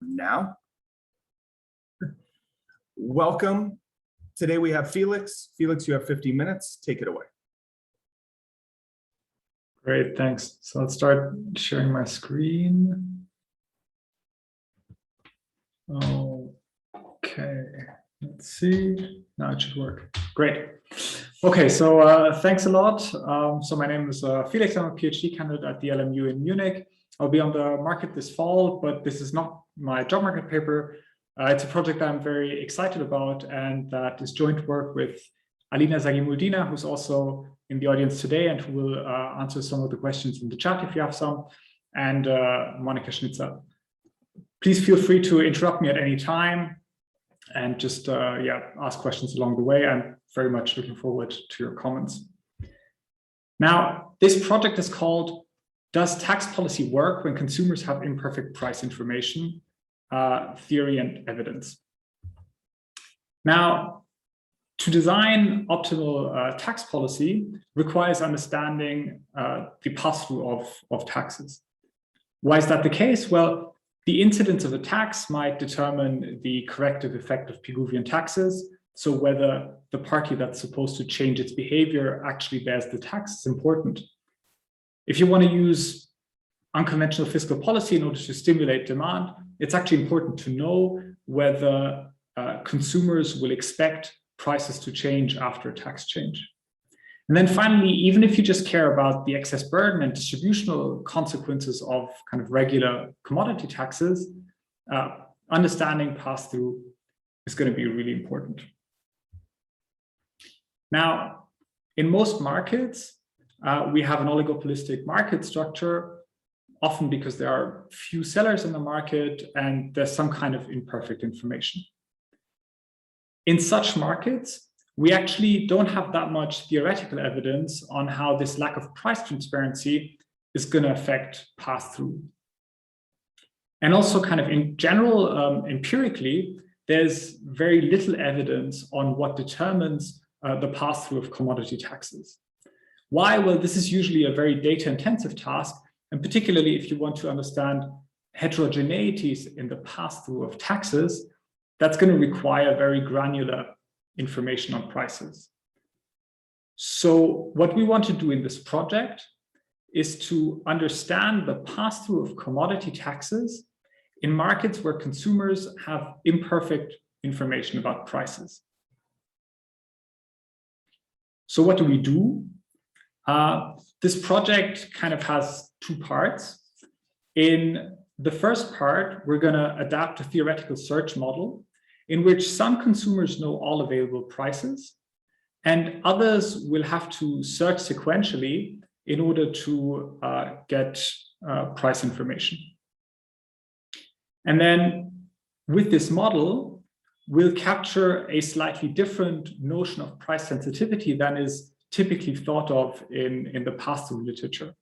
Now. Welcome. Today we have Felix. Felix, you have 50 minutes. Take it away. Great, thanks. So let's start sharing my screen. Okay, let's see. Now it should work. Great. Okay, so thanks a lot. So my name is Felix. I'm a PhD candidate at the LMU in Munich. I'll be on the market this fall, but this is not my job market paper. It's a project that I'm very excited about, and that is joint work with Alina Zagimuldina, who's also in the audience today and who will answer some of the questions in the chat if you have some, and Monika Schnitzer. Please feel free to interrupt me at any time and just ask questions along the way. I'm very much looking forward to your comments. Now, this project is called "Does Tax Policy Work When Consumers Have Imperfect Price Information? Theory and Evidence." Now, to design optimal tax policy requires understanding the pass-through of taxes. Why is that the case? Well, the incidence of a tax might determine the corrective effect of Pigouvian taxes. So whether the party that's supposed to change its behavior actually bears the tax is important. If you want to use unconventional fiscal policy in order to stimulate demand, it's actually important to know whether consumers will expect prices to change after a tax change. And then finally, even if you just care about the excess burden and distributional consequences of kind of regular commodity taxes, understanding pass-through is going to be really important. Now, in most markets, we have an oligopolistic market structure, often because there are few sellers in the market and there's some kind of imperfect information. In such markets, we actually don't have that much theoretical evidence on how this lack of price transparency is going to affect pass-through. And also kind of in general, empirically, there's very little evidence on what determines the pass-through of commodity taxes. Why? Well, this is usually a very data-intensive task, and particularly if you want to understand heterogeneities in the pass-through of taxes, that's going to require very granular information on prices. So what we want to do in this project is to understand the pass-through of commodity taxes in markets where consumers have imperfect information about prices. So what do we do? This project kind of has two parts. In the first part, we're going to adapt a theoretical search model in which some consumers know all available prices and others will have to search sequentially in order to get price information. And then with this model, we'll capture a slightly different notion of price sensitivity than is typically thought of in the pass-through literature.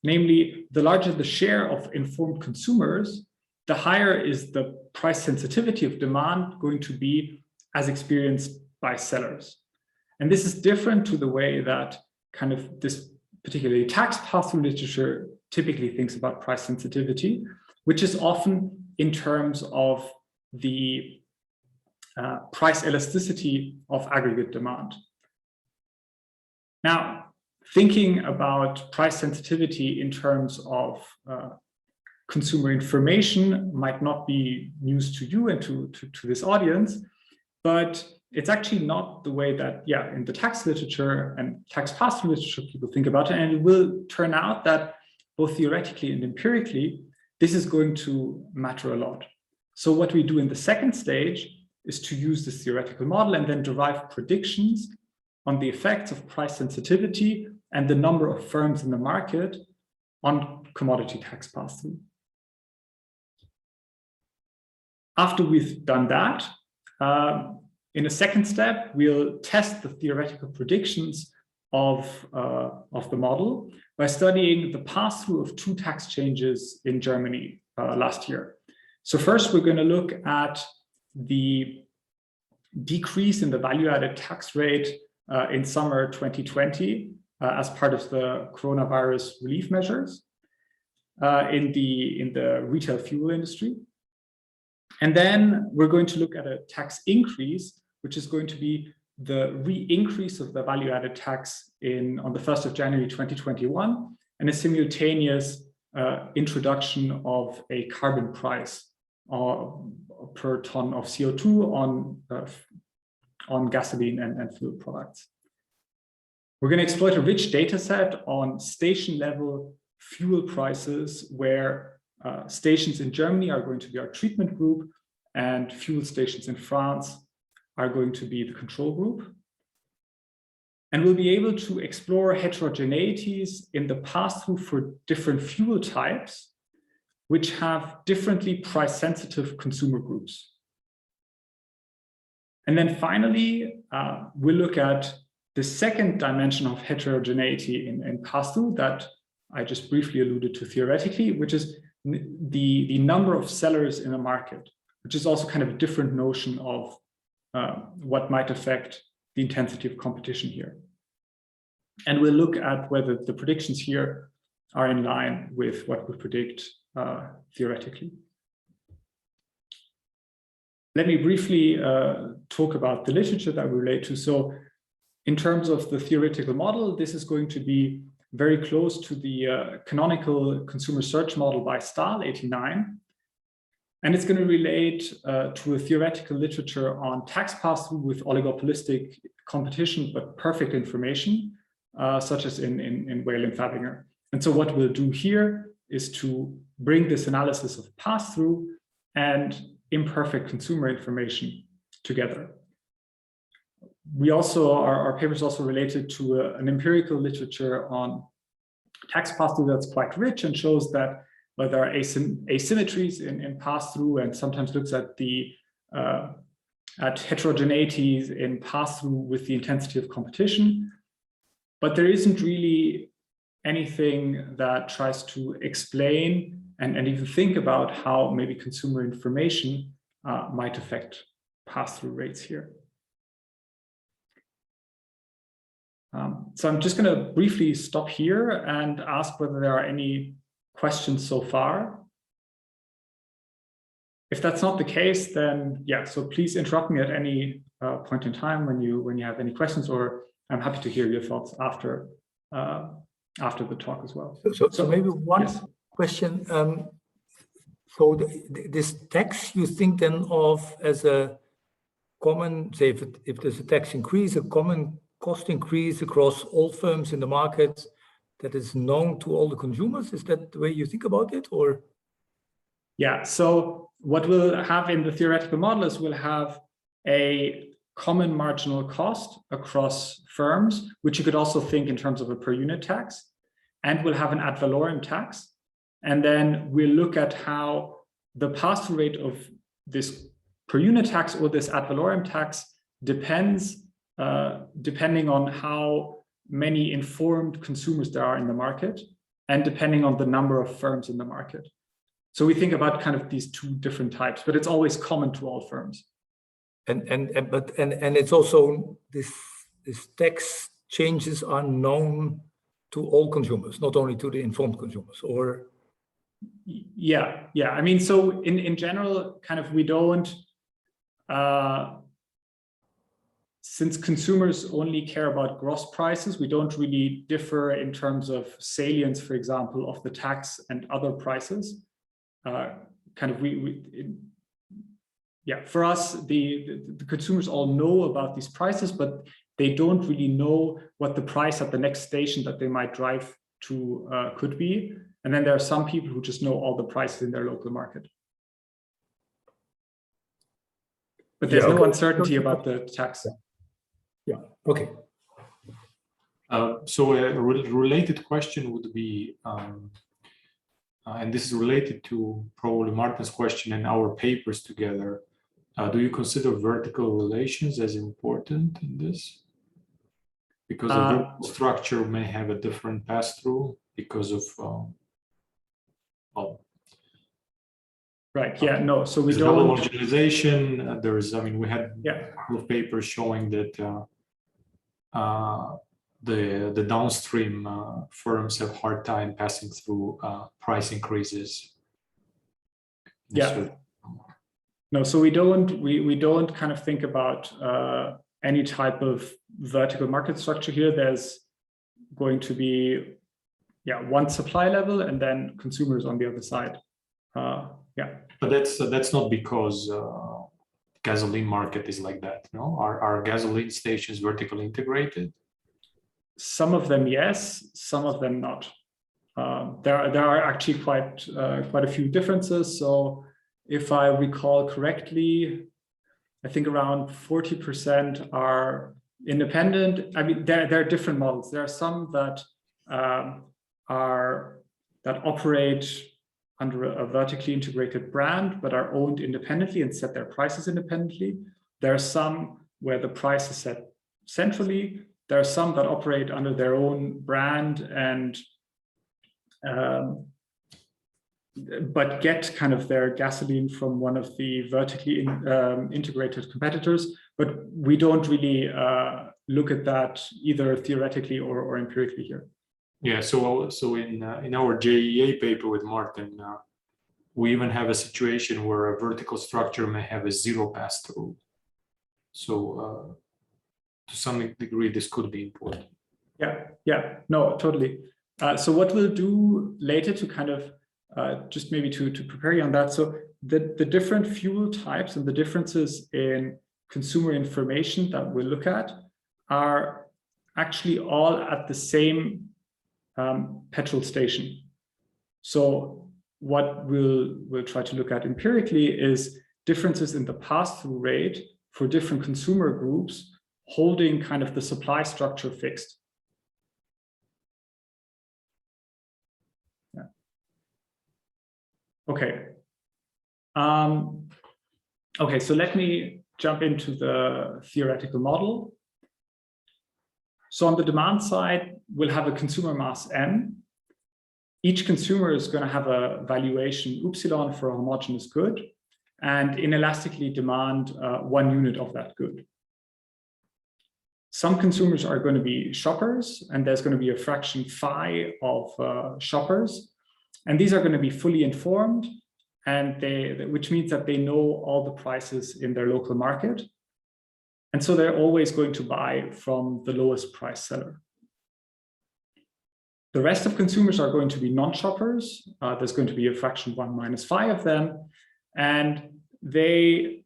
Namely, the larger the share of informed consumers, the higher is the price sensitivity of demand going to be as experienced by sellers. And this is different to the way that kind of this particularly tax pass-through literature typically thinks about price sensitivity, which is often in terms of the price elasticity of aggregate demand. Now, thinking about price sensitivity in terms of consumer information might not be news to you and to this audience, but it's actually not the way that, in the tax literature and tax pass-through literature people think about it. And it will turn out that both theoretically and empirically, this is going to matter a lot. So what we do in the second stage is to use this theoretical model and then derive predictions on the effects of price sensitivity and the number of firms in the market on commodity tax pass-through. After we've done that, in a second step, we'll test the theoretical predictions of the model by studying the pass-through of two tax changes in Germany last year. So first, we're going to look at the decrease in the value-added tax rate in summer 2020 as part of the coronavirus relief measures in the retail fuel industry. And then we're going to look at a tax increase, which is going to be the re-increase of the value-added tax on the 1st of January 2021, and a simultaneous introduction of a carbon price per ton of CO2 on gasoline and fuel products. We're going to exploit a rich data set on station-level fuel prices, where stations in Germany are going to be our treatment group, and fuel stations in France are going to be the control group. And we'll be able to explore heterogeneities in the pass-through for different fuel types, which have differently price-sensitive consumer groups. And then finally, we'll look at the second dimension of heterogeneity in pass-through that I just briefly alluded to theoretically, which is the number of sellers in a market, which is also kind of a different notion of what might affect the intensity of competition here. And we'll look at whether the predictions here are in line with what we predict theoretically. Let me briefly talk about the literature that we relate to. So in terms of the theoretical model, this is going to be very close to the canonical consumer search model by Stahl, 89. And it's going to relate to a theoretical literature on tax pass-through with oligopolistic competition, but perfect information, such as in Whale and Fabinger. And so what we'll do here is to bring this analysis of pass-through and imperfect consumer information together. We also, our paper is also related to an empirical literature on tax pass-through that's quite rich and shows that there are asymmetries in pass-through, and sometimes looks at the at heterogeneities in pass-through with the intensity of competition. But there isn't really anything that tries to explain and even think about how maybe consumer information might affect pass-through rates here. So I'm just going to briefly stop here and ask whether there are any questions so far. If that's not the case, then yeah, so please interrupt me at any point in time when you have any questions, or I'm happy to hear your thoughts after the talk as well. So maybe one yes. question. So this tax you think then of as a common, say if there's a tax increase, a common cost increase across all firms in the market that is known to all the consumers? Is that the way you think about it, or? Yeah, so what we'll have in the theoretical model is we'll have a common marginal cost across firms, which you could also think in terms of a per unit tax, and we'll have an ad valorem tax. And then we'll look at how the pass-through rate of this per unit tax or this ad valorem tax depends depending on how many informed consumers there are in the market, and depending on the number of firms in the market. So we think about kind of these two different types, but it's always common to all firms. And it's also this tax changes are known to all consumers, not only to the informed consumers, or? Yeah. I mean, so in general, kind of we don't, since consumers only care about gross prices, we don't really differ in terms of salience, for example, of the tax and other prices. Kind of yeah, for us, the consumers all know about these prices, but they don't really know what the price at the next station that they might drive to could be. And then there are some people who just know all the prices in their local market. But there's no uncertainty about the tax. Yeah, okay. So a related question would be, and this is related to probably Martin's question and our papers together. Do you consider vertical relations as important in this? Because a vertical structure may have a different pass-through because of, right. Yeah. No. So we don't. Homogenization. There's. I mean, we had a couple of papers showing that the downstream firms have hard time passing through price increases. Yeah. No, so we don't kind of think about any type of vertical market structure here. There's going to be one supply level and then consumers on the other side. But that's not because gasoline market is like that. No, are gasoline stations vertically integrated? Some of them yes, some of them not. There are actually quite a few differences. So if I recall correctly, I think around 40% are independent. I mean, there are different models. There are some that operate under a vertically integrated brand, but are owned independently and set their prices independently. There are some where the price is set centrally. There are some that operate under their own brand and but get kind of their gasoline from one of the vertically integrated competitors. But we don't really look at that either theoretically or empirically here. Yeah, so in our JEA paper with Martin, we even have a situation where a vertical structure may have a zero pass-through. So to some degree, this could be important. Yeah, no, totally. So what we'll do later to kind of just maybe to prepare you on that. So the different fuel types and the differences in consumer information that we'll look at are actually all at the same petrol station. So what we'll try to look at empirically is differences in the pass-through rate for different consumer groups, holding kind of the supply structure fixed. Yeah. Okay. Okay, so let me jump into the theoretical model. So on the demand side, we'll have a consumer mass M. Each consumer is going to have a valuation upsilon for a homogeneous good, and inelastically demand 1 unit of that good. Some consumers are going to be shoppers, and there's going to be a fraction phi of shoppers. And these are going to be fully informed, and which means that they know all the prices in their local market. And so they're always going to buy from the lowest price seller. The rest of consumers are going to be non-shoppers. There's going to be a fraction 1 minus phi of them. And they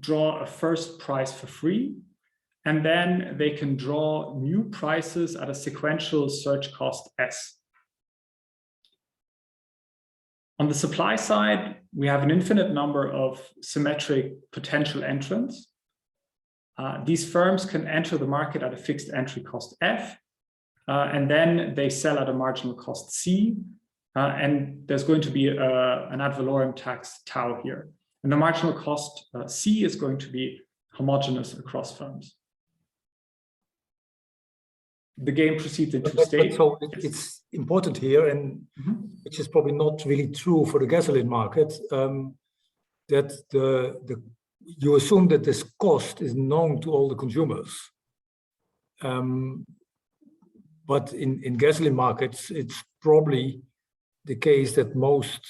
draw a first price for free. And then they can draw new prices at a sequential search cost S. On the supply side, we have an infinite number of symmetric potential entrants. These firms can enter the market at a fixed entry cost F, and then they sell at a marginal cost C, and there's going to be an ad valorem tax tau here. And the marginal cost C is going to be homogeneous across firms. The game proceeds in 2 stages. So it's important here, and which is probably not really true for the gasoline market, that you assume that this cost is known to all the consumers. But in gasoline markets, it's probably the case that most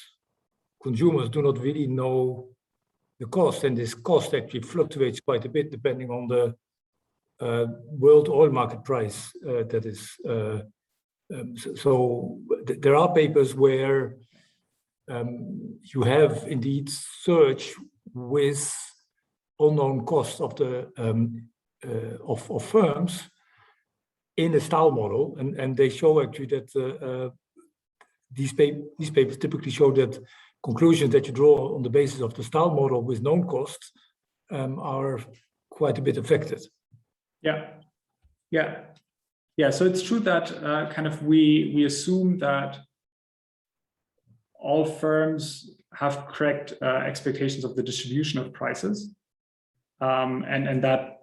consumers do not really know the cost, and this cost actually fluctuates quite a bit depending on the world oil market price. That is, so there are papers where you have indeed search with unknown costs of the of firms in the style model, and they show actually that these papers typically show that conclusions that you draw on the basis of the style model with known costs are quite a bit affected. Yeah. So it's true that kind of we assume that all firms have correct expectations of the distribution of prices, and that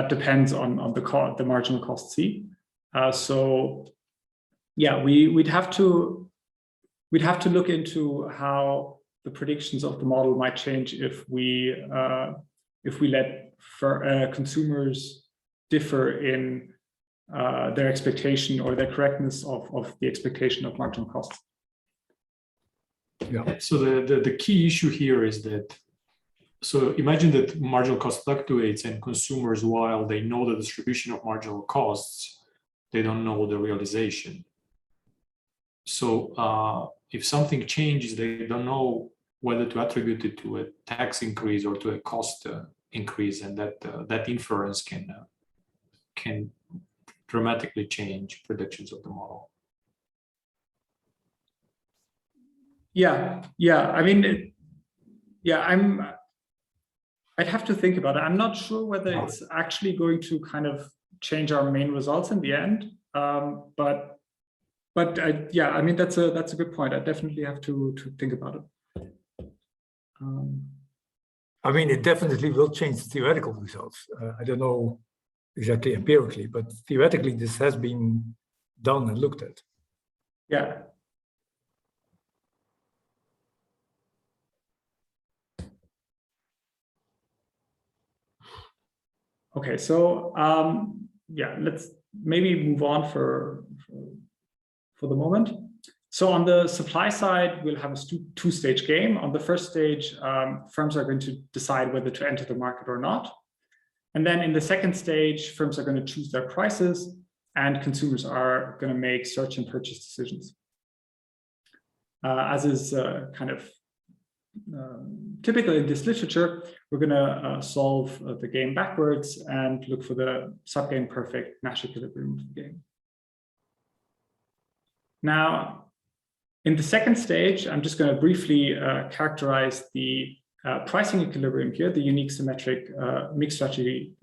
depends on the marginal cost C. So yeah, we'd have to look into how the predictions of the model might change if we let consumers differ in their expectation or their correctness of the expectation of marginal costs. Yeah. So the key issue here is that So imagine that marginal cost fluctuates and consumers, while they know the distribution of marginal costs, they don't know the realization. So if something changes, they don't know whether to attribute it to a tax increase or to a cost increase, and that inference can dramatically change predictions of the model. Yeah. I mean, I'd have to think about it. I'm not sure whether it's actually going to kind of change our main results in the end. But yeah, I mean, that's a good point. I definitely have to think about it. I mean, it definitely will change the theoretical results. I don't know exactly empirically, but theoretically, this has been done and looked at. Yeah. Okay, so yeah, let's maybe move on for the moment. So on the supply side, we'll have a two-stage game. On the first stage, firms are going to decide whether to enter the market or not. And then in the second stage, firms are going to choose their prices and consumers are going to make search and purchase decisions. As is kind of typical in this literature, we're going to solve the game backwards and look for the subgame perfect Nash equilibrium of the game. Now, in the second stage, I'm just going to briefly characterize the pricing equilibrium here, the unique symmetric mixed strategy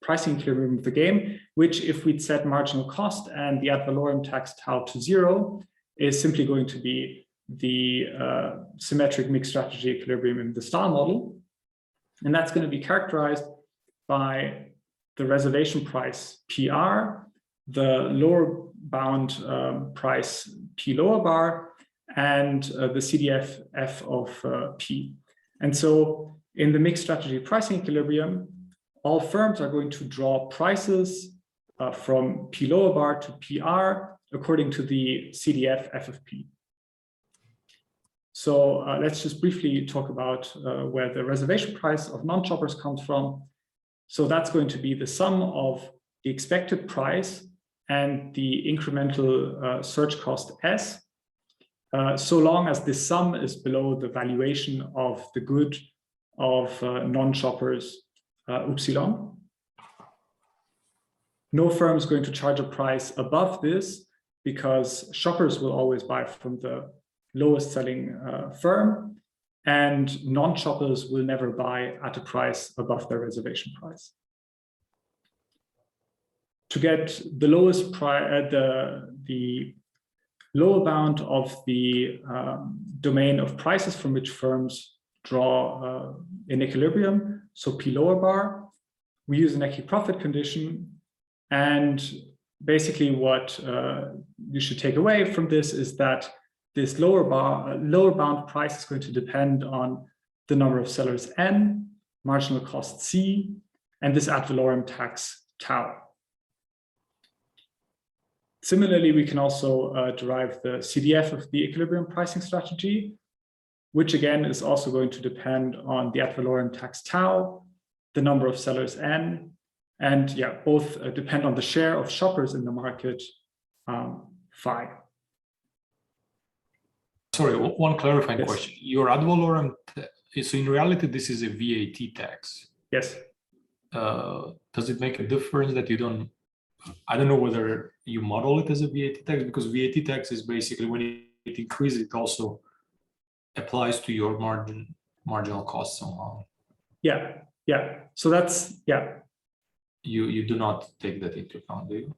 pricing equilibrium of the game, which if we'd set marginal cost and the ad valorem tax tau to 0, is simply going to be the symmetric mixed strategy equilibrium in the star model. And that's going to be characterized by the reservation price PR, the lower bound price P lower bar, and the CDF F of P. And so in the mixed strategy pricing equilibrium, all firms are going to draw prices from P lower bar to PR according to the CDF F of P. So let's just briefly talk about where the reservation price of non-shoppers comes from. So that's going to be the sum of the expected price and the incremental search cost S, so long as this sum is below the valuation of the good of non-shoppers upsilon. No firm is going to charge a price above this because shoppers will always buy from the lowest selling firm, and non-shoppers will never buy at a price above their reservation price. To get the lowest price, the lower bound of the domain of prices from which firms draw an equilibrium, so P lower bar, we use an equiprofit condition. And basically what you should take away from this is that this lower bound price is going to depend on the number of sellers N, marginal cost C, and this ad valorem tax tau. Similarly, we can also derive the CDF of the equilibrium pricing strategy, which again is also going to depend on the ad valorem tax tau, the number of sellers N, and yeah, both depend on the share of shoppers in the market, phi. Sorry, one clarifying Yes. question. Your ad valorem, so in reality, this is a VAT tax. Yes. Does it make a difference that you don't, I don't know whether you model it as a VAT tax, because VAT tax is basically when it increases, it also applies to your marginal cost somehow. Yeah. So that's, yeah. You do not take that into account, do you?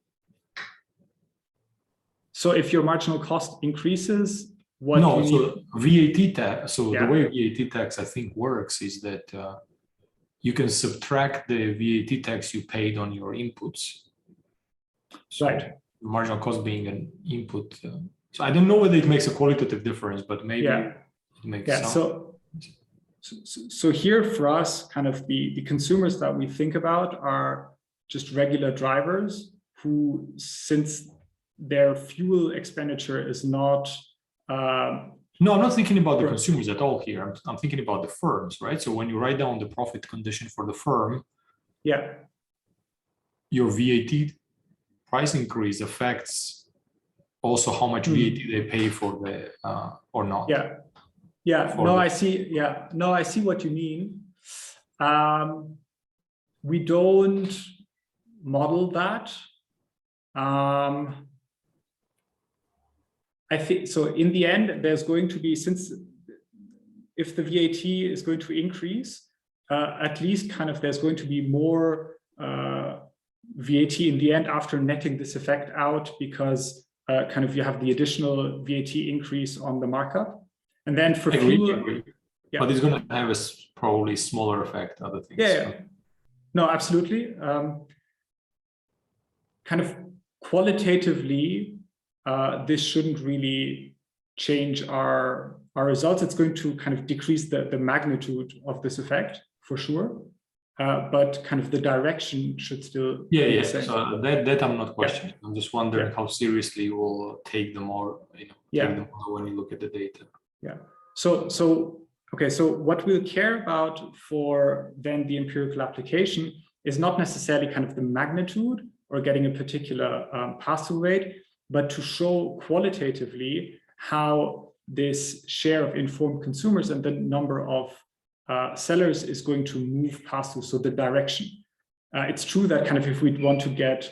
So if your marginal cost increases, what no, you so need... VAT tax, so Yeah. the way VAT tax I think works is that you can subtract the VAT tax you paid on your inputs. So Right. marginal cost being an input. So I don't know whether it makes a qualitative difference, but maybe it makes some. So here for us, kind of the consumers that we think about are just regular drivers who, since their fuel expenditure is not No, I'm not thinking about the consumers at all here. I'm thinking about the firms, right? So when you write down the profit condition for the firm, Yeah. your VAT price increase affects also how much VAT they pay for the or not. Yeah. Yeah. For No, the- I see. Yeah. No, I see what you mean. We don't model that. I think so. In the end, there's going to be, since if the VAT is going to increase, at least kind of there's going to be more VAT in the end after netting this effect out, because kind of you have the additional VAT increase on the markup. And then for fuel, yeah. But it's going to have a probably smaller effect, other things. Yeah. No, absolutely. Kind of qualitatively, this shouldn't really change our results. It's going to kind of decrease the magnitude of this effect for sure, but kind of the direction should still be the same. So that I'm not questioning. I'm just wondering how seriously you will take them all, take them all when you look at the data. Yeah. Okay, so what we'll care about for then the empirical application is not necessarily kind of the magnitude or getting a particular pass-through rate, but to show qualitatively how this share of informed consumers and the number of sellers is going to move pass-through, so the direction. It's true that kind of if we want to get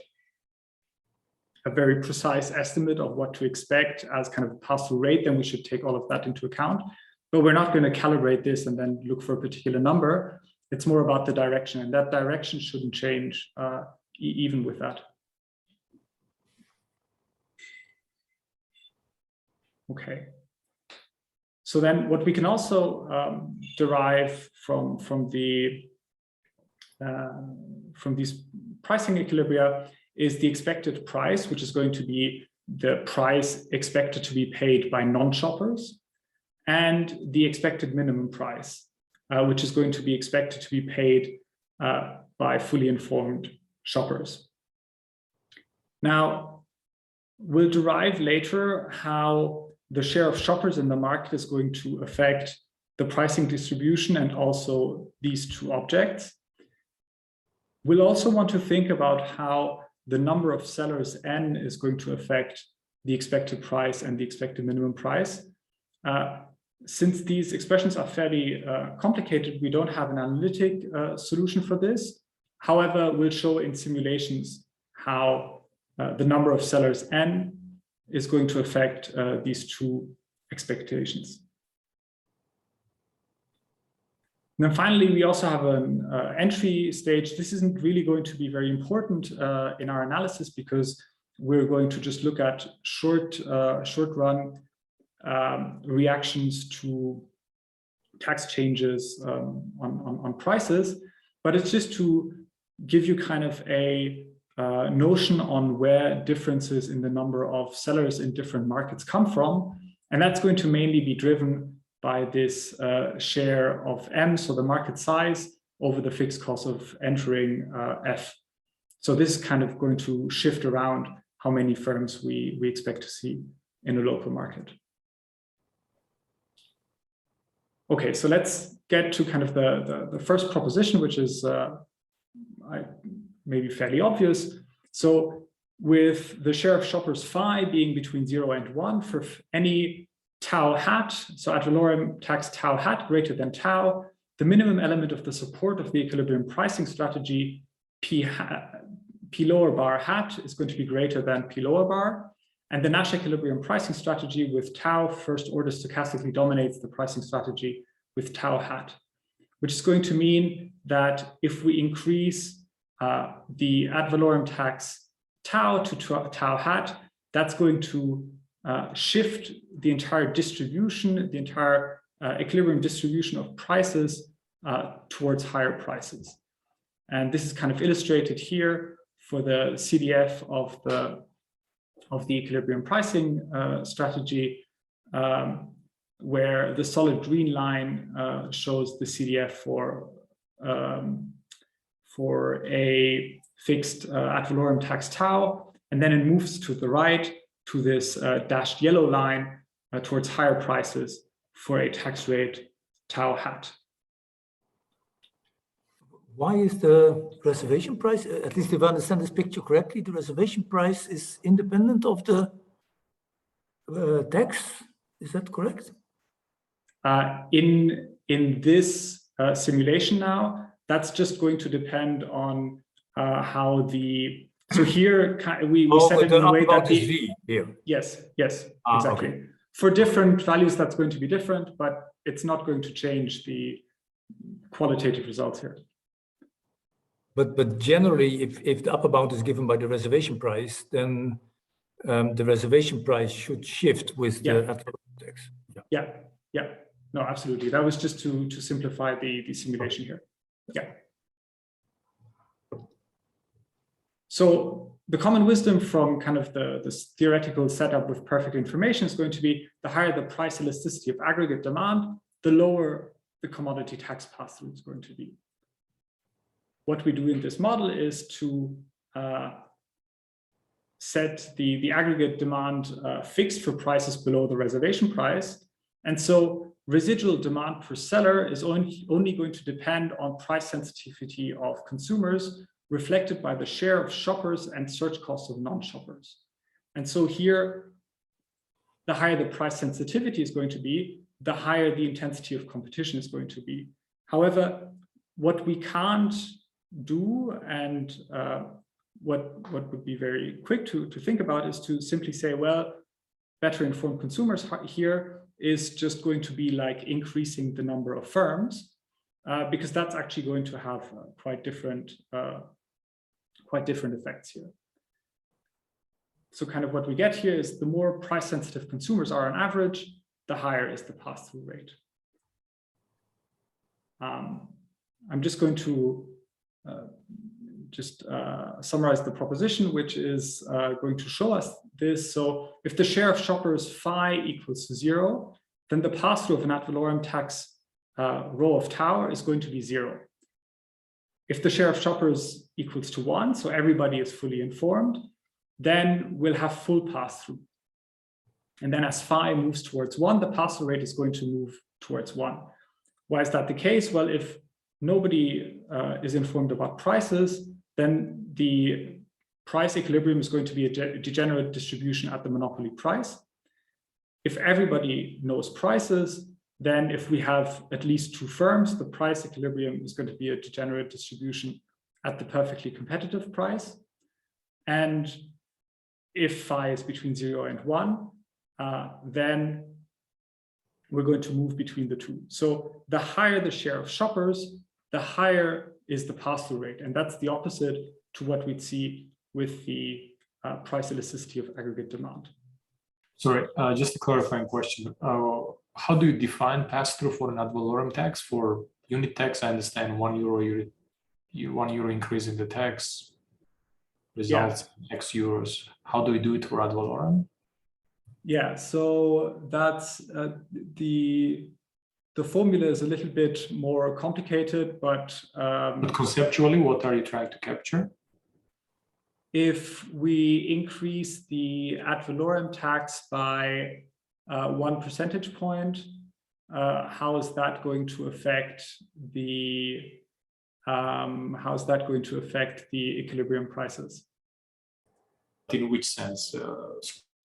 a very precise estimate of what to expect as kind of pass-through rate, then we should take all of that into account. But we're not going to calibrate this and then look for a particular number. It's more about the direction, and that direction shouldn't change even with that. Okay. So then what we can also derive from these pricing equilibria is the expected price, which is going to be the price expected to be paid by non-shoppers, and the expected minimum price, which is going to be expected to be paid by fully informed shoppers. Now, we'll derive later how the share of shoppers in the market is going to affect the pricing distribution and also these two objects. We'll also want to think about how the number of sellers N is going to affect the expected price and the expected minimum price. Since these expressions are fairly complicated, we don't have an analytic solution for this. However, we'll show in simulations how the number of sellers N is going to affect these two expectations. And then finally, we also have an entry stage. This isn't really going to be very important in our analysis, because we're going to just look at short run reactions to tax changes on prices. But it's just to give you kind of a notion on where differences in the number of sellers in different markets come from. And that's going to mainly be driven by this share of M, so the market size, over the fixed cost of entering F. So this is kind of going to shift around how many firms we expect to see in a local market. Okay, so let's get to kind of the first proposition, which is maybe fairly obvious. So with the share of shoppers phi being between 0 and 1 for any tau hat, so ad valorem tax tau hat greater than tau, the minimum element of the support of the equilibrium pricing strategy P lower bar hat is going to be greater than P lower bar. And the Nash equilibrium pricing strategy with tau first order stochastically dominates the pricing strategy with tau hat, which is going to mean that if we increase the ad valorem tax tau to tau hat, that's going to shift the entire distribution, the entire equilibrium distribution of prices towards higher prices. And this is kind of illustrated here for the CDF of the equilibrium pricing strategy, where the solid green line shows the CDF for a fixed ad valorem tax tau, and then it moves to the right to this dashed yellow line, towards higher prices for a tax rate tau hat. Why is the reservation price, at least if I understand this picture correctly, the reservation price is independent of the tax? Is that correct? In this simulation now, that's just going to depend on how the, so here we set it in a way that the V here. yes, exactly. Okay. For different values, that's going to be different, but it's not going to change the qualitative results here. But generally, if the upper bound is given by the reservation price, then the reservation price should shift with the ad valorem tax. Yeah. No, absolutely. That was just to simplify the simulation here. Yeah. So the common wisdom from kind of this theoretical setup with perfect information is going to be the higher the price elasticity of aggregate demand, the lower the commodity tax pass-through is going to be. What we do in this model is to set the aggregate demand fixed for prices below the reservation price. And so residual demand per seller is only going to depend on price sensitivity of consumers reflected by the share of shoppers and search costs of non-shoppers. And so here, the higher the price sensitivity is going to be, the higher the intensity of competition is going to be. However, what we can't do and what would be very quick to think about is to simply say, well, better informed consumers here is just going to be like increasing the number of firms, because that's actually going to have quite different effects here. So kind of what we get here is the more price sensitive consumers are on average, the higher is the pass-through rate. I'm just going to summarize the proposition, which is going to show us this. So if the share of shoppers phi equals to 0, then the pass-through of an ad valorem tax rho of tau is going to be 0. If the share of shoppers equals to 1, so everybody is fully informed, then we'll have full pass-through. And then as phi moves towards 1, the pass-through rate is going to move towards 1. Why is that the case? Well, if nobody is informed about prices, then the price equilibrium is going to be a degenerate distribution at the monopoly price. If everybody knows prices, then if we have at least 2 firms, the price equilibrium is going to be a degenerate distribution at the perfectly competitive price. And if phi is between 0 and 1, then we're going to move between the two. So the higher the share of shoppers, the higher is the pass-through rate. And that's the opposite to what we'd see with the price elasticity of aggregate demand. Sorry, just a clarifying question. How do you define pass-through for an ad valorem tax? For unit tax, I understand €1 increase in the tax results in X euros. How do we do it for ad valorem? Yeah, so that's the formula is a little bit more complicated, but conceptually, what are you trying to capture? If we increase the ad valorem tax by 1 percentage point, how is that going to affect the equilibrium prices? In which sense?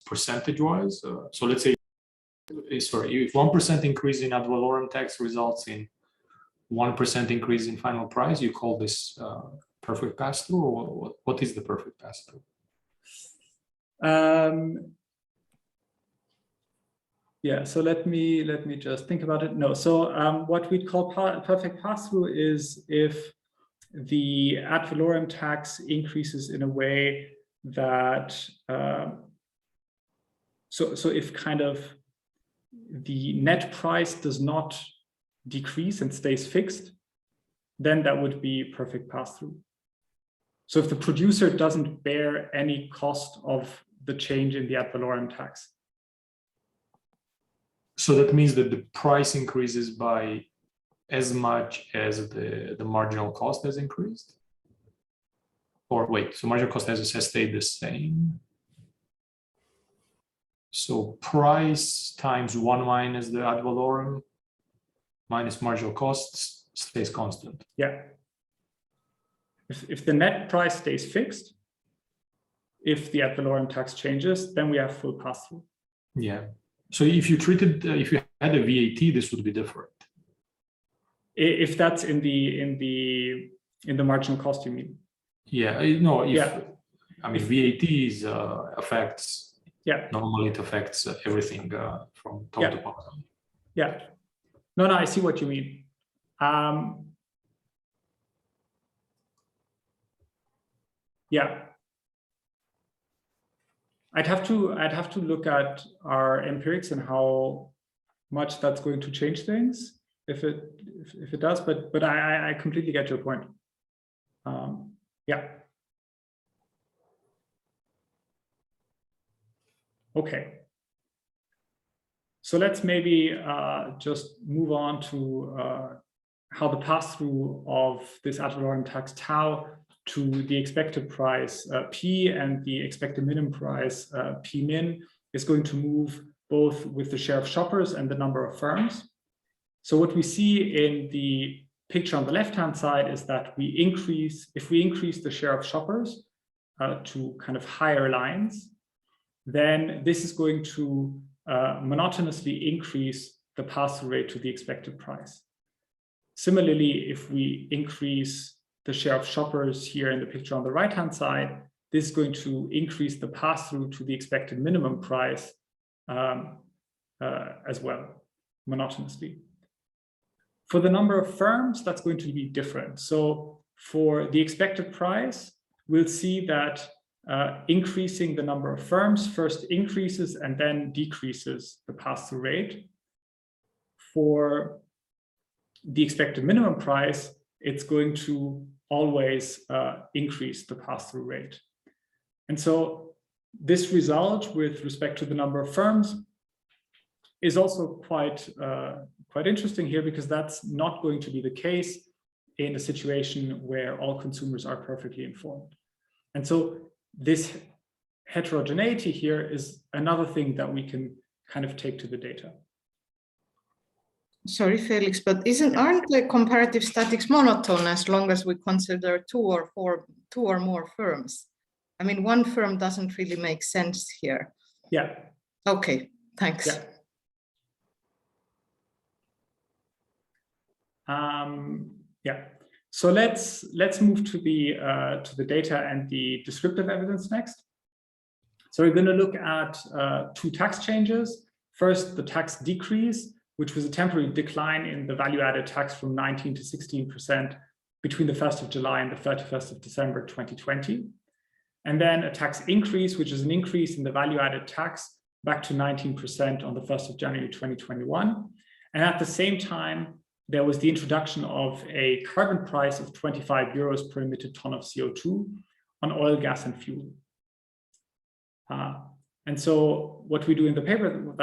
Percentage-wise? So let's say, sorry, if 1% increase in ad valorem tax results in 1% increase in final price, you call this perfect pass-through, or what is the perfect pass-through? Yeah, so let me just think about it. No, so what we'd call perfect pass-through is if the ad valorem tax increases in a way that so if kind of the net price does not decrease and stays fixed, then that would be perfect pass-through. So if the producer doesn't bear any cost of the change in the ad valorem tax. So that means that the price increases by as much as the marginal cost has increased? Or wait, so marginal cost has stayed the same? So price times 1 minus the ad valorem minus marginal costs stays constant. Yeah. If the net price stays fixed, if the ad valorem tax changes, then we have full pass-through. Yeah. So if you treated, if you had a VAT, this would be different. If that's in the marginal cost, you mean? Yeah. No. If Yeah. I mean VAT is affects. Yeah. Normally it affects everything from top to bottom. Yeah. No, I see what you mean. Yeah. I'd have to look at our empirics and how much that's going to change things if it does, but I completely get your point. Yeah. Okay. So let's maybe just move on to how the pass-through of this ad valorem tax tau to the expected price P and the expected minimum price P min is going to move both with the share of shoppers and the number of firms. So what we see in the picture on the left-hand side is that if we increase the share of shoppers to kind of higher lines, then this is going to monotonously increase the pass-through rate to the expected price. Similarly, if we increase the share of shoppers here in the picture on the right-hand side, this is going to increase the pass-through to the expected minimum price as well, monotonously. For the number of firms, that's going to be different. So for the expected price, we'll see that increasing the number of firms first increases and then decreases the pass-through rate. For the expected minimum price, it's going to always increase the pass-through rate. And so this result with respect to the number of firms is also quite interesting here, because that's not going to be the case in a situation where all consumers are perfectly informed. And so this heterogeneity here is another thing that we can kind of take to the data. Sorry, Felix, but aren't the comparative statics monotone as long as we consider two or more firms? I mean, one firm doesn't really make sense here. Yeah. Okay, thanks. Yeah. Yeah. So let's move to the data and the descriptive evidence next. So we're going to look at two tax changes. First, the tax decrease, which was a temporary decline in the value-added tax from 19% to 16% between the 1st of July and the 31st of December 2020. And then a tax increase, which is an increase in the value-added tax back to 19% on the 1st of January 2021. And at the same time, there was the introduction of a carbon price of 25 euros per emitted ton of CO2 on oil, gas, and fuel. And so what we do in the paper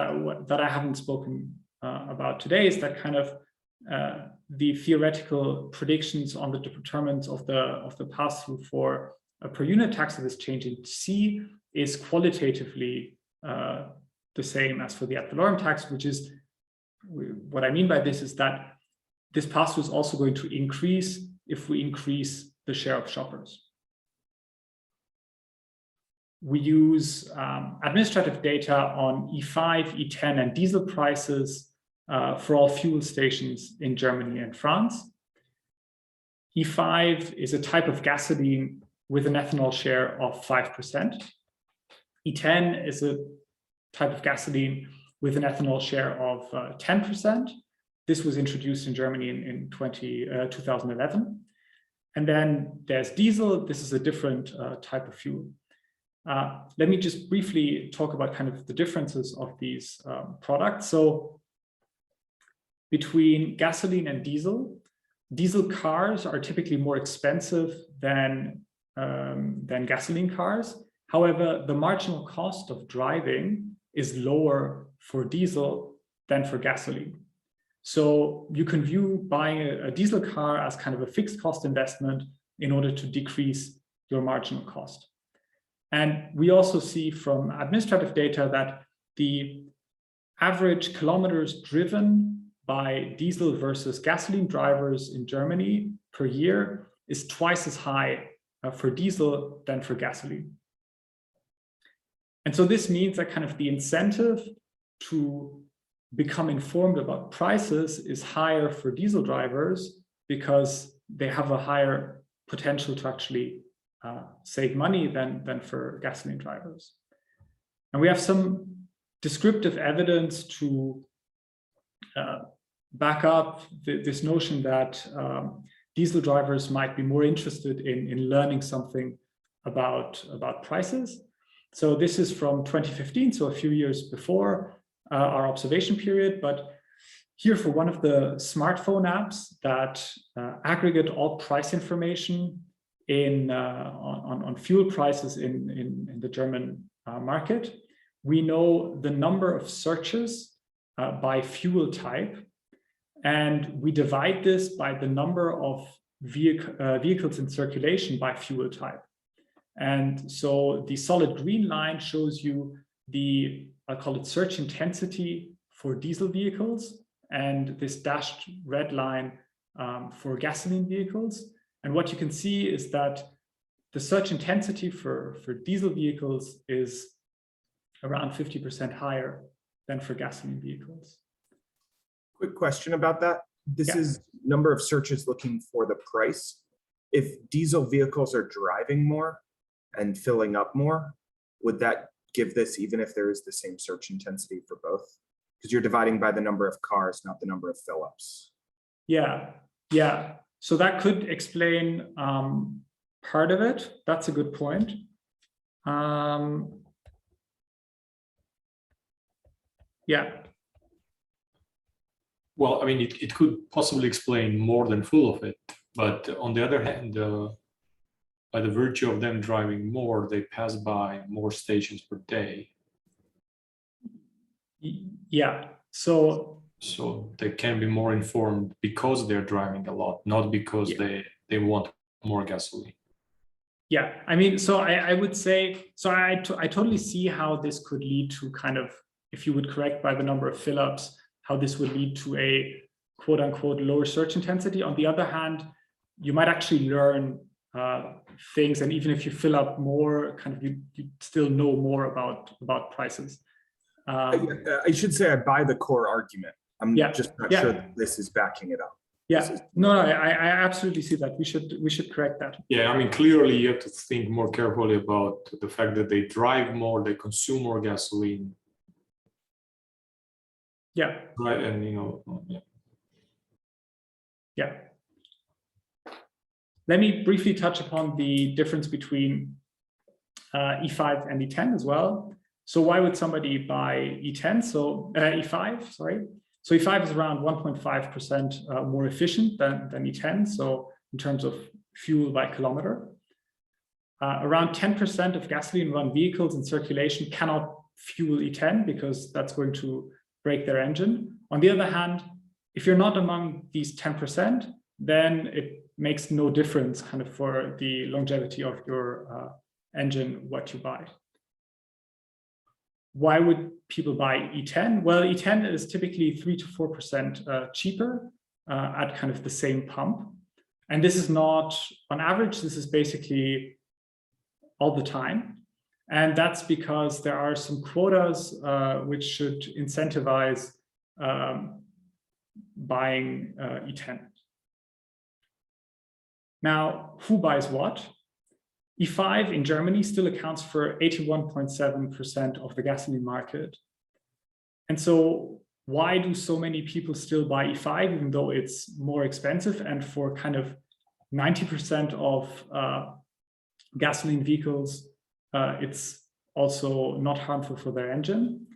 that I haven't spoken about today is that kind of the theoretical predictions on the determinants of the pass-through for a per unit tax of this change in C is qualitatively the same as for the ad valorem tax, which is, what I mean by this is that this pass-through is also going to increase if we increase the share of shoppers. We use administrative data on E5, E10, and diesel prices for all fuel stations in Germany and France. E5 is a type of gasoline with an ethanol share of 5%. E10 is a type of gasoline with an ethanol share of 10%. This was introduced in Germany in 2011. And then there's diesel. This is a different type of fuel. Let me just briefly talk about kind of the differences of these products. So between gasoline and diesel cars are typically more expensive than gasoline cars. However, the marginal cost of driving is lower for diesel than for gasoline. So you can view buying a diesel car as kind of a fixed cost investment in order to decrease your marginal cost. And we also see from administrative data that the average kilometers driven by diesel versus gasoline drivers in Germany per year is twice as high for diesel than for gasoline. And so this means that kind of the incentive to become informed about prices is higher for diesel drivers because they have a higher potential to actually save money than for gasoline drivers. And we have some descriptive evidence to back up this notion that diesel drivers might be more interested in learning something about prices. So this is from 2015, so a few years before our observation period. But here, for one of the smartphone apps that aggregate all price information on fuel prices in the German market, we know the number of searches by fuel type, and we divide this by the number of vehicles in circulation by fuel type. And so the solid green line shows you the, I'll call it search intensity for diesel vehicles, and this dashed red line for gasoline vehicles. And what you can see is that the search intensity for diesel vehicles is around 50% higher than for gasoline vehicles. Quick question about that. This Yeah. is number of searches looking for the price. If diesel vehicles are driving more and filling up more, would that give this even if there is the same search intensity for both? Because you're dividing by the number of cars, not the number of fill-ups. Yeah. So that could explain part of it. That's a good point. Yeah. Well, I mean, it could possibly explain more than full of it, but on the other hand, by the virtue of them driving more, they pass by more stations per day. Yeah. So they can be more informed because they're driving a lot, not because they want more gasoline. yeah, I mean, so I would say, so I totally see how this could lead to kind of, if you would correct by the number of fill-ups, how this would lead to a quote unquote lower search intensity. On the other hand, you might actually learn things, and even if you fill up more, kind of you still know more about prices. I should say I buy the core argument. I'm just not sure that this is backing it up. Yeah, no, I absolutely see that. We should correct that. Yeah, I mean, clearly you have to think more carefully about the fact that they drive more, they consume more gasoline. Yeah. Right, and Yeah. Let me briefly touch upon the difference between E5 and E10 as well. So why would somebody buy E10? So E5, sorry. So E5 is around 1.5% more efficient than E10. So in terms of fuel by kilometer, around 10% of gasoline run vehicles in circulation cannot fuel E10 because that's going to break their engine. On the other hand, if you're not among these 10%, then it makes no difference kind of for the longevity of your engine, what you buy. Why would people buy E10? Well, E10 is typically 3 to 4% cheaper at kind of the same pump. And this is not on average, this is basically all the time. And that's because there are some quotas which should incentivize buying E10. Now, who buys what? E5 in Germany still accounts for 81.7% of the gasoline market. And so why do so many people still buy E5, even though it's more expensive? And for kind of 90% of gasoline vehicles, it's also not harmful for their engine.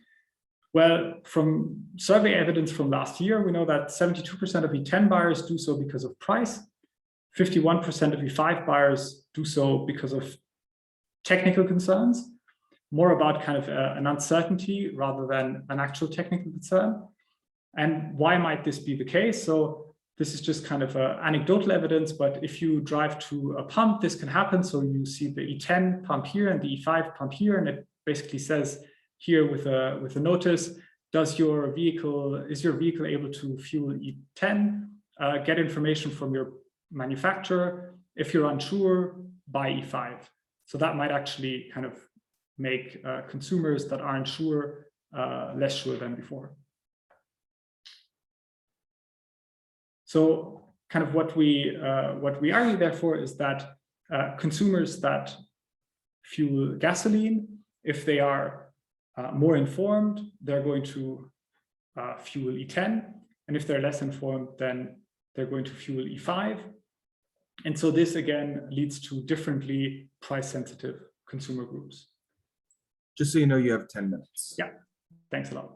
Well, from survey evidence from last year, we know that 72% of E10 buyers do so because of price. 51% of E5 buyers do so because of technical concerns, more about kind of an uncertainty rather than an actual technical concern. And why might this be the case? So this is just kind of anecdotal evidence, but if you drive to a pump, this can happen. So you see the E10 pump here and the E5 pump here, and it basically says here with a notice. Is your vehicle able to fuel E10? Get information from your manufacturer. If you're unsure, buy E5. So that might actually kind of make consumers that aren't sure less sure than before. So kind of what we argue therefore is that consumers that fuel gasoline, if they are more informed, they're going to fuel E10. And if they're less informed, then they're going to fuel E5. And so this again leads to differently price sensitive consumer groups. Just so you know, you have 10 minutes. Yeah, thanks a lot.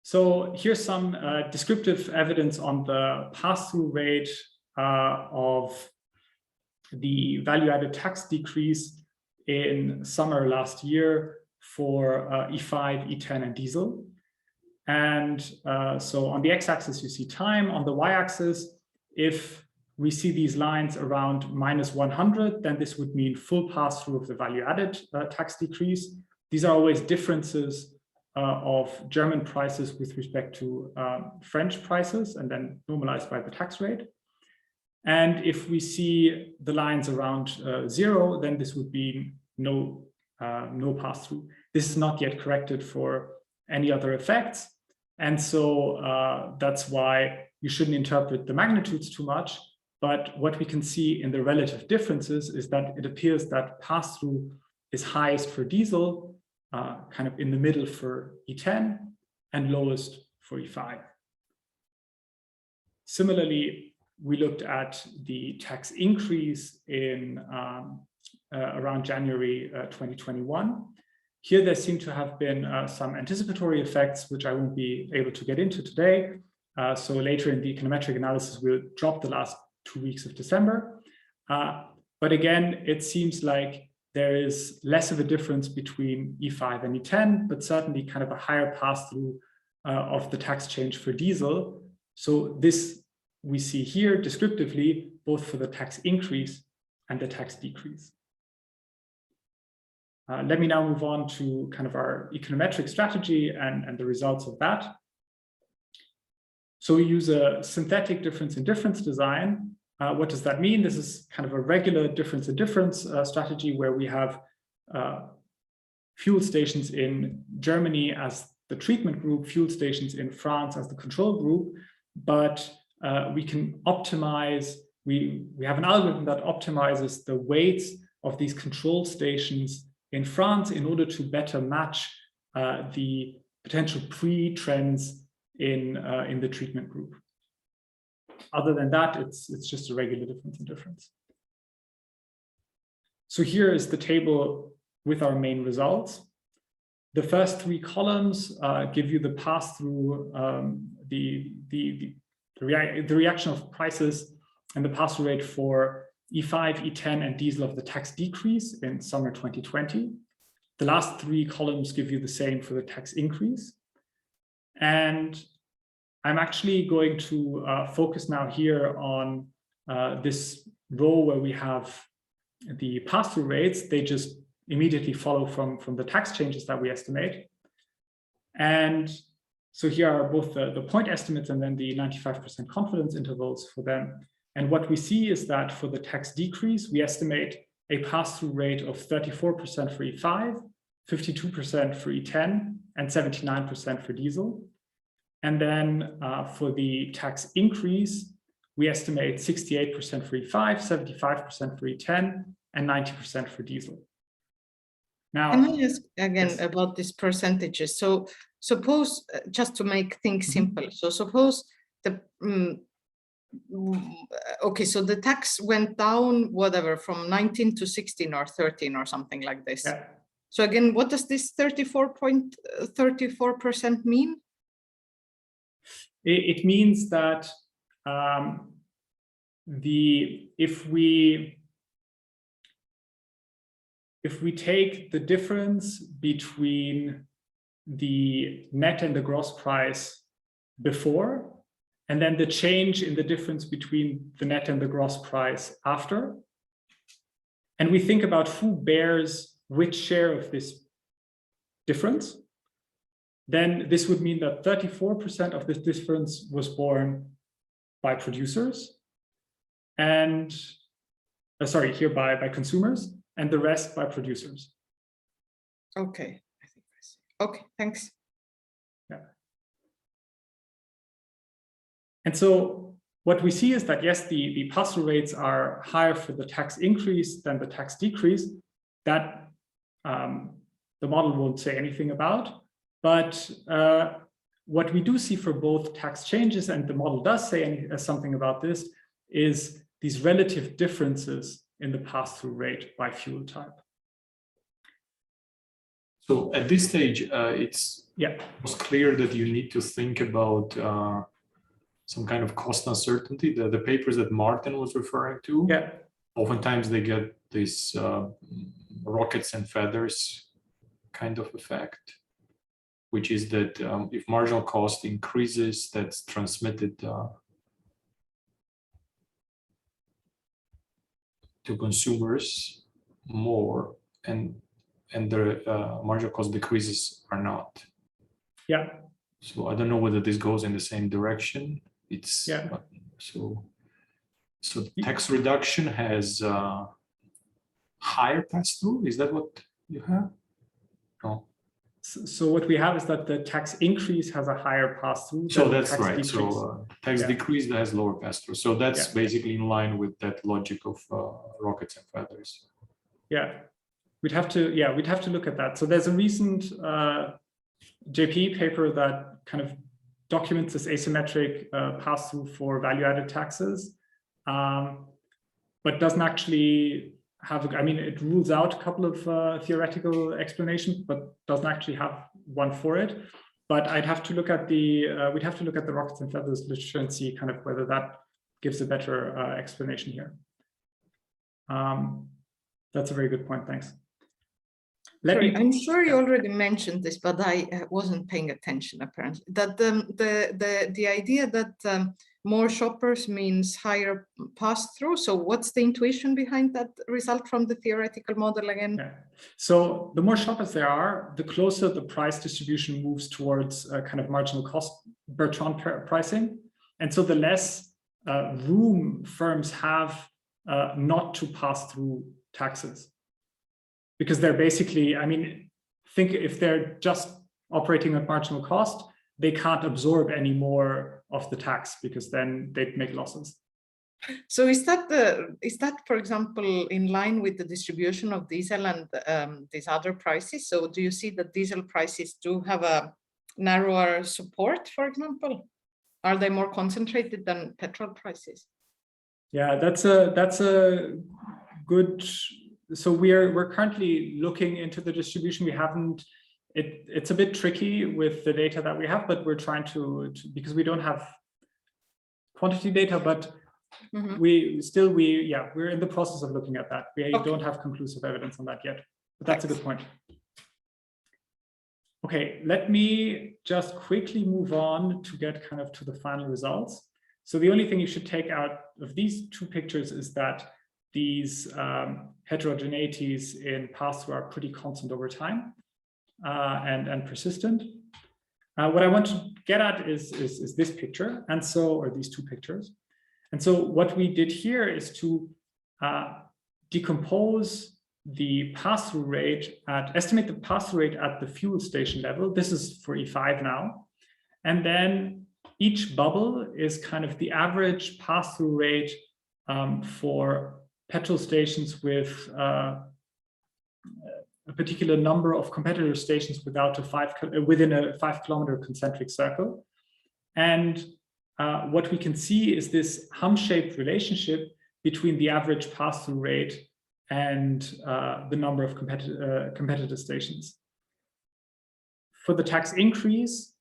So here's some descriptive evidence on the pass-through rate of the value-added tax decrease in summer last year for E5, E10, and diesel. And so on the x-axis, you see time. On the y-axis, if we see these lines around -100, then this would mean full pass-through of the value-added tax decrease. These are always differences of German prices with respect to French prices, and then normalized by the tax rate. And if we see the lines around 0, then this would be no pass-through. This is not yet corrected for any other effects. And so that's why you shouldn't interpret the magnitudes too much. But what we can see in the relative differences is that it appears that pass-through is highest for diesel, kind of in the middle for E10, and lowest for E5. Similarly, we looked at the tax increase in around January 2021. Here there seem to have been some anticipatory effects, which I won't be able to get into today. So later in the econometric analysis, we'll drop the last 2 weeks of December. But again, it seems like there is less of a difference between E5 and E10, but certainly kind of a higher pass-through of the tax change for diesel. So this we see here descriptively, both for the tax increase and the tax decrease. Let me now move on to kind of our econometric strategy and the results of that. So we use a synthetic difference in difference design. What does that mean? This is kind of a regular difference in difference strategy where we have fuel stations in Germany as the treatment group, fuel stations in France as the control group, but we can optimize, we have an algorithm that optimizes the weights of these control stations in France in order to better match the potential pre-trends in the treatment group. Other than that, it's just a regular difference in difference. So here is the table with our main results. The first 3 columns give you the pass-through, the reaction of prices and the pass-through rate for E5, E10, and diesel of the tax decrease in summer 2020. The last 3 columns give you the same for the tax increase. And I'm actually going to focus now here on this row where we have the pass-through rates. They just immediately follow from the tax changes that we estimate. And so here are both the point estimates and then the 95% confidence intervals for them. And what we see is that for the tax decrease, we estimate a pass-through rate of 34% for E5, 52% for E10, and 79% for diesel. And then for the tax increase, we estimate 68% for E5, 75% for E10, and 90% for diesel. Now, can I ask again yes. about these percentages? So suppose, just to make things simple, so suppose the okay, so the tax went down, whatever, from 19 to 16 or 13 or something like this. Yeah. So again, what does this 34% mean? It means that if we take the difference between the net and the gross price before, and then the change in the difference between the net and the gross price after, and we think about who bears which share of this difference, then this would mean that 34% of this difference was borne by producers, and sorry, here by consumers, and the rest by producers. Okay, I think I see. Okay, thanks. Yeah. And so what we see is that, yes, the pass-through rates are higher for the tax increase than the tax decrease. That the model won't say anything about. But what we do see for both tax changes, and the model does say something about this, is these relative differences in the pass-through rate by fuel type. So at this stage, it's clear that you need to think about some kind of cost uncertainty. The papers that Martin was referring to, oftentimes they get this rockets and feathers kind of effect, which is that if marginal cost increases, that's transmitted to consumers more, and the marginal cost decreases are not. Yeah. So I don't know whether this goes in the same direction. It's so tax reduction has higher pass-through. Is that what you have? No. So what we have is that the tax increase has a higher pass-through. So that's right. Decrease. So tax decrease that has lower pass-through. So that's basically in line with that logic of rockets and feathers. Yeah, we'd have to look at that. So there's a recent JP paper that kind of documents this asymmetric pass-through for value-added taxes, but doesn't actually have, I mean, it rules out a couple of theoretical explanations, but doesn't actually have one for it. But I'd have to look at the, we'd have to look at the rockets and feathers literature and see kind of whether that gives a better explanation here. That's a very good point, thanks. I'm sure you already mentioned this, but I wasn't paying attention apparently. That the idea that more shoppers means higher pass-through. So what's the intuition behind that result from the theoretical model again? Yeah. So the more shoppers there are, the closer the price distribution moves towards kind of marginal cost Bertrand pricing. And so the less room firms have not to pass through taxes. Because they're basically, I mean, think if they're just operating at marginal cost, they can't absorb any more of the tax because then they'd make losses. So is that, for example, in line with the distribution of diesel and these other prices? So do you see that diesel prices do have a narrower support, for example? Are they more concentrated than petrol prices? Yeah, that's a good. So we're currently looking into the distribution. We haven't. It's a bit tricky with the data that we have, but we're trying to because we don't have quantity data, but we're in the process of looking at that. We don't have conclusive evidence on that yet, but that's a good point. Okay, let me just quickly move on to get kind of to the final results. So the only thing you should take out of these two pictures is that these heterogeneities in pass-through are pretty constant over time and persistent. What I want to get at is this picture, and so, or these two pictures. And so what we did here is to decompose the pass-through rate estimate the pass-through rate at the fuel station level. This is for E5 now. And then each bubble is kind of the average pass-through rate for petrol stations with a particular number of competitor stations within a 5-kilometer concentric circle. And what we can see is this hum-shaped relationship between the average pass-through rate and the number of competitor stations. For the tax increase,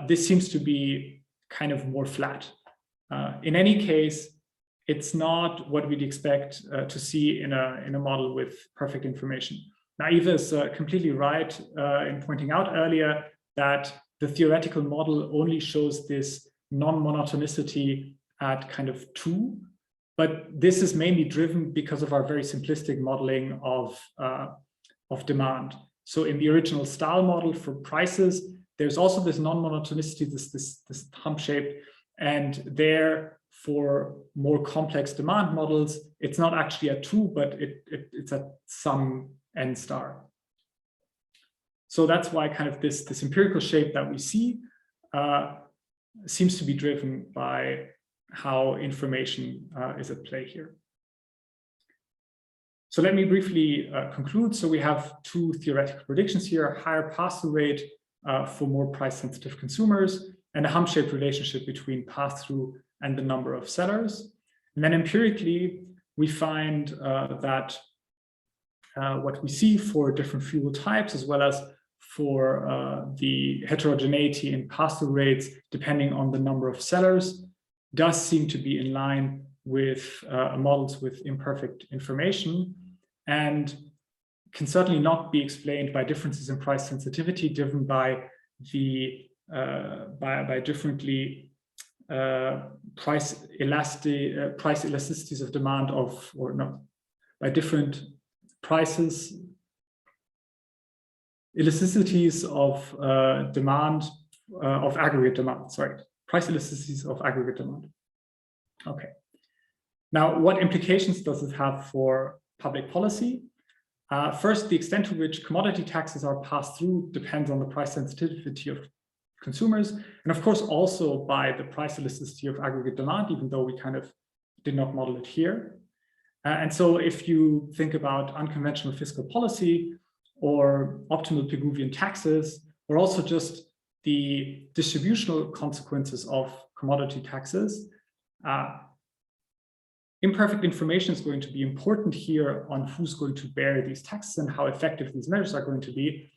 this seems to be kind of more flat. In any case, it's not what we'd expect to see in a model with perfect information. Now, Eva is completely right in pointing out earlier that the theoretical model only shows this non-monotonicity at kind of 2, but this is mainly driven because of our very simplistic modeling of demand. So in the original Stahl model for prices, there's also this non-monotonicity, this hump shape, and there for more complex demand models, it's not actually at 2, but it's at some n star. So that's why kind of this empirical shape that we see seems to be driven by how information is at play here. So let me briefly conclude. So we have 2 theoretical predictions here: higher pass-through rate for more price-sensitive consumers, and a hump-shaped relationship between pass-through and the number of sellers. And then empirically, we find that what we see for different fuel types, as well as for the heterogeneity in pass-through rates, depending on the number of sellers, does seem to be in line with models with imperfect information, and can certainly not be explained by differences in price sensitivity driven by the by differently price elasticities of demand of, or no, by different prices elasticities of demand of aggregate demand. Sorry, price elasticities of aggregate demand. Okay. Now, what implications does it have for public policy? First, the extent to which commodity taxes are passed through depends on the price sensitivity of consumers, and of course also by the price elasticity of aggregate demand, even though we kind of did not model it here. And so if you think about unconventional fiscal policy or optimal Pigouvian taxes, or also just the distributional consequences of commodity taxes, imperfect information is going to be important here on who's going to bear these taxes and how effective these measures are going to be.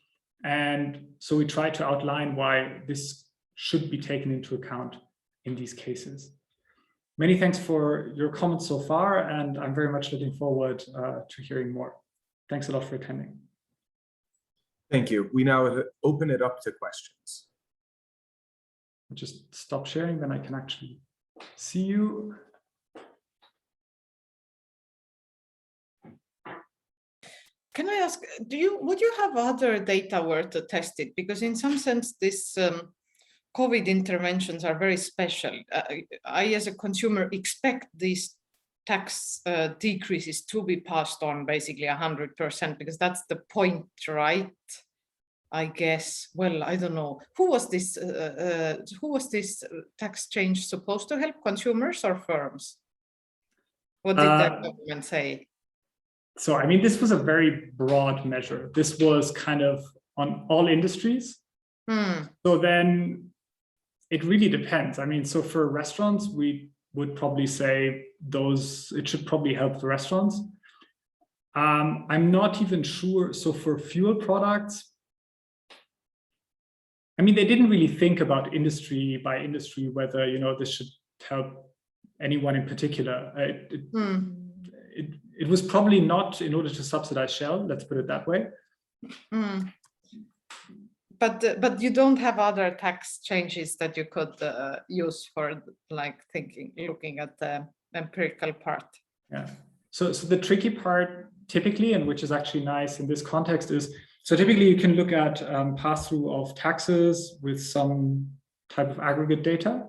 And so we try to outline why this should be taken into account in these cases. Many thanks for your comments so far, and I'm very much looking forward to hearing more. Thanks a lot for attending. Thank you. We now open it up to questions. I'll just stop sharing, then I can actually see you. Can I ask, would you have other data worth to test it? Because in some sense, this COVID interventions are very special. I, as a consumer, expect these tax decreases to be passed on basically 100%, because that's the point, right? I guess. Well, I don't know. Who was this tax change supposed to help, consumers or firms? What did the government say? So, I mean, this was a very broad measure. This was kind of on all industries. So then it really depends. I mean, so for restaurants, we would probably say it should probably help the restaurants. I'm not even sure. So for fuel products, I mean, they didn't really think about industry by industry, whether, this should help anyone in particular. It was probably not in order to subsidize Shell, let's put it that way. But you don't have other tax changes that you could use for looking at the empirical part. Yeah. So the tricky part typically, and which is actually nice in this context, is so typically you can look at pass-through of taxes with some type of aggregate data,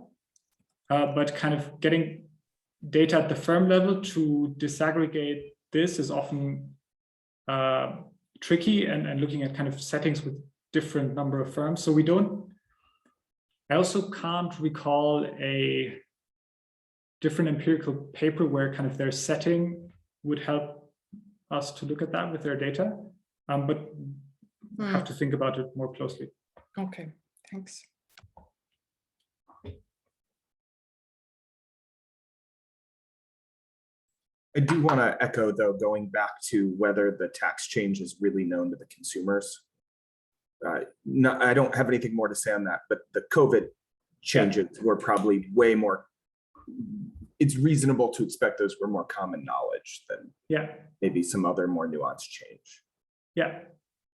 but kind of getting data at the firm level to disaggregate this is often tricky, and looking at kind of settings with different number of firms. So I also can't recall a different empirical paper where kind of their setting would help us to look at that with their data, but have to think about it more closely. Okay, thanks. I do want to echo, though, going back to whether the tax change is really known to the consumers. No, I don't have anything more to say on that, but the COVID changes were probably way more. It's reasonable to expect those were more common knowledge than maybe some other more nuanced change.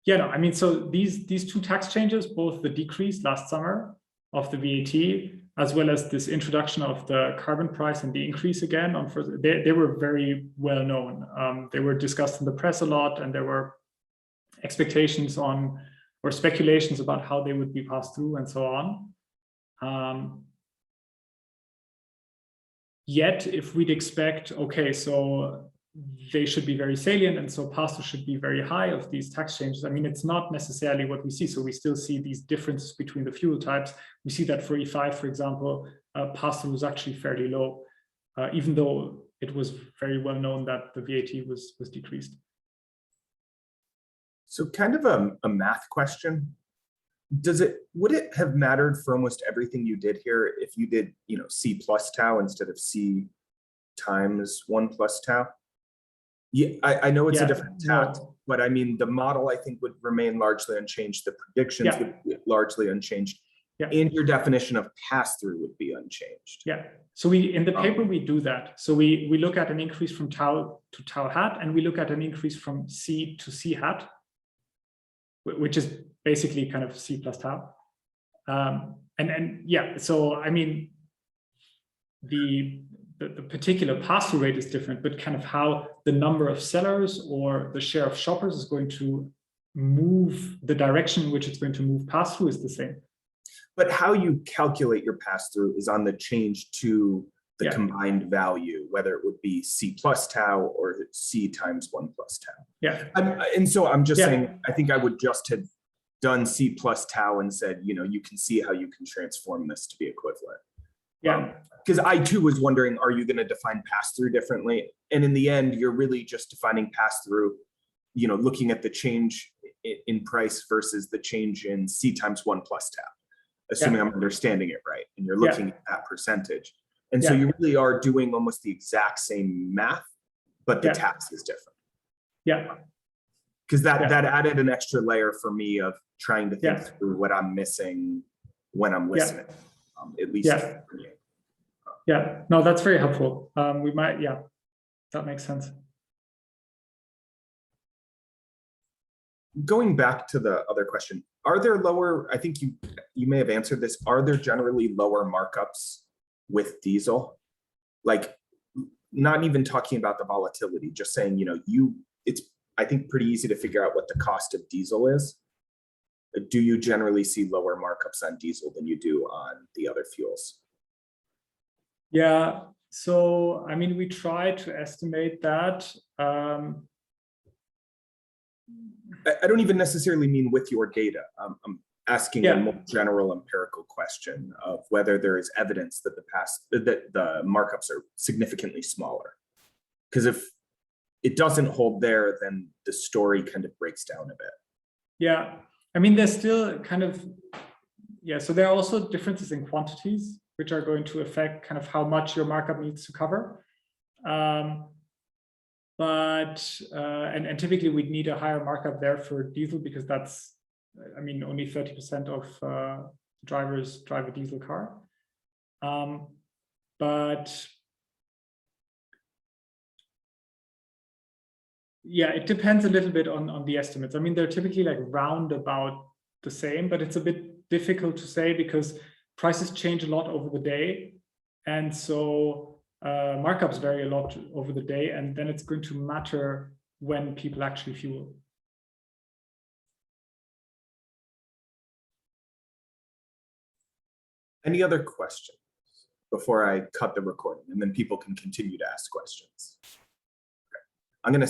No, I mean, so these two tax changes, both the decrease last summer of the VAT, as well as this introduction of the carbon price and the increase again on further, they were very well known. They were discussed in the press a lot, and there were expectations on or speculations about how they would be passed through and so on. Yet, if we'd expect, okay, so they should be very salient, and so pass-through should be very high of these tax changes. I mean, it's not necessarily what we see. So we still see these differences between the fuel types. We see that for E5, for example, pass-through was actually fairly low, even though it was very well known that the VAT was decreased. So kind of a math question. Would it have mattered for almost everything you did here if you did, C plus tau instead of C times 1 plus tau? Yeah, I know it's a different tact, but I mean, the model I think would remain largely unchanged. The predictions would be largely unchanged. And your definition of pass-through would be unchanged. Yeah. So in the paper, we do that. So we look at an increase from tau to tau hat, and we look at an increase from C to C hat, which is basically kind of C plus tau. And yeah, so I mean, the particular pass-through rate is different, but kind of how the number of sellers or the share of shoppers is going to move, the direction in which it's going to move pass-through is the same. But how you calculate your pass-through is on the change to the combined value, whether it would be C plus tau or C times 1 plus tau. Yeah. And so I'm just saying, I think I would just have done C plus tau and said, you can see how you can transform this to be equivalent. Yeah. Because I too was wondering, are you going to define pass-through differently? And in the end, you're really just defining pass-through, looking at the change in price versus the change in C times 1 plus tau, assuming I'm understanding it right. And you're looking at that percentage. And so you really are doing almost the exact same math, but the tax is different. Yeah. Because that added an extra layer for me of trying to think through what I'm missing when I'm listening, at least for me. Yeah, no, that's very helpful. We might, that makes sense. Going back to the other question, are there lower, I think you may have answered this, are there generally lower markups with diesel? Like, not even talking about the volatility, just saying, it's, I think, pretty easy to figure out what the cost of diesel is. Do you generally see lower markups on diesel than you do on the other fuels? Yeah, so, I mean, we try to estimate that. I don't even necessarily mean with your data. I'm asking a more general empirical question of whether there is evidence that the markups are significantly smaller. Because if it doesn't hold there, then the story kind of breaks down a bit. Yeah, I mean, there's still kind of, so there are also differences in quantities, which are going to affect kind of how much your markup needs to cover. And typically we'd need a higher markup there for diesel because that's, I mean, only 30% of drivers drive a diesel car. But yeah, it depends a little bit on the estimates. I mean, they're typically like round about the same, but it's a bit difficult to say because prices change a lot over the day. And so markups vary a lot over the day, and then it's going to matter when people actually fuel. Any other questions before I cut the recording, and then people can continue to ask questions? Okay. I'm going to